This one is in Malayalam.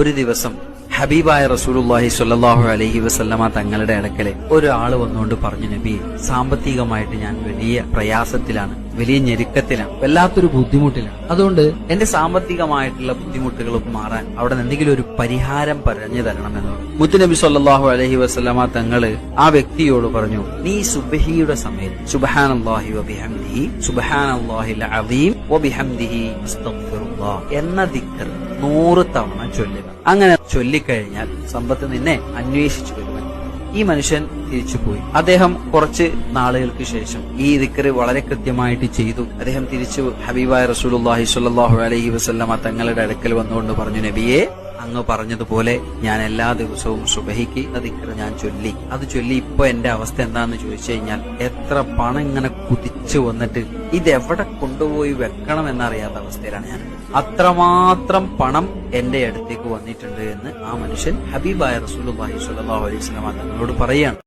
ഒരു ദിവസം ഹബീബായ റസൂലുള്ളാഹി സ്വല്ലല്ലാഹു അലൈഹി വസല്ലമ തങ്ങളുടെ അടുക്കലെ ഒരാള് വന്നുകൊണ്ട് പറഞ്ഞു, നബി, സാമ്പത്തികമായിട്ട് ഞാൻ വലിയ പ്രയാസത്തിലാണ്, വലിയ ഞെരുക്കത്തിലാണ്, വല്ലാത്തൊരു ബുദ്ധിമുട്ടിലാണ്. അതുകൊണ്ട് എന്റെ സാമ്പത്തികമായിട്ടുള്ള ബുദ്ധിമുട്ടുകൾ മാറാൻ അവിടെ എന്തെങ്കിലും ഒരു പരിഹാരം പറഞ്ഞു തരണമെന്ന് മുത്തുനബി സ്വല്ലല്ലാഹു അലൈഹി വസല്ലമ തങ്ങള് ആ വ്യക്തിയോട് പറഞ്ഞു, നീ സുബ്ഹിയുടെ സമയത്ത് സുബ്ഹാനല്ലാഹി വബിഹംദിഹി സുബ്ഹാനല്ലാഹിൽ അസീം വബിഹംദിഹി അസ്തഗ്ഫിറുല്ലാഹ് എന്ന ദിക്ർ 100 തവണ ചൊല്ലുക. അങ്ങനെ ചൊല്ലിക്കഴിഞ്ഞാൽ സമ്പത്ത് നിന്നെ അന്വേഷിച്ചു വരുമെന്ന്. ഈ മനുഷ്യൻ തിരിച്ചുപോയി. അദ്ദേഹം കുറച്ച് നാളുകൾക്ക് ശേഷം ഈ ദിക്ർ വളരെ കൃത്യമായിട്ട് ചെയ്തു. അദ്ദേഹം തിരിച്ചു ഹബീബായ റസൂലുള്ളാഹി സ്വല്ലല്ലാഹു അലൈഹി വസല്ലമ തങ്ങളുടെ അടുക്കൽ വന്നുകൊണ്ട് പറഞ്ഞു, നബിയെ, അങ്ങ് പറഞ്ഞതുപോലെ ഞാൻ എല്ലാ ദിവസവും സുബഹിക്ക് ദിക്ർ ഞാൻ ചൊല്ലി. അത് ചൊല്ലി ഇപ്പൊ എന്റെ അവസ്ഥ എന്താന്ന് ചോദിച്ചു കഴിഞ്ഞാൽ എത്ര പണം ഇങ്ങനെ കുതിച്ചു വന്നിട്ട് ഇതെവിടെ കൊണ്ടുപോയി വെക്കണം എന്നറിയാത്ത അവസ്ഥയിലാണ് ഞാൻ. അത്രമാത്രം പണം എന്റെ അടുത്തേക്ക് വന്നിട്ടുണ്ട് എന്ന് ആ മനുഷ്യൻ ഹബീബായ റസൂലുള്ളാഹി സ്വല്ലല്ലാഹു അലൈഹി വസല്ലമ തങ്ങളോട് പറയാണ്.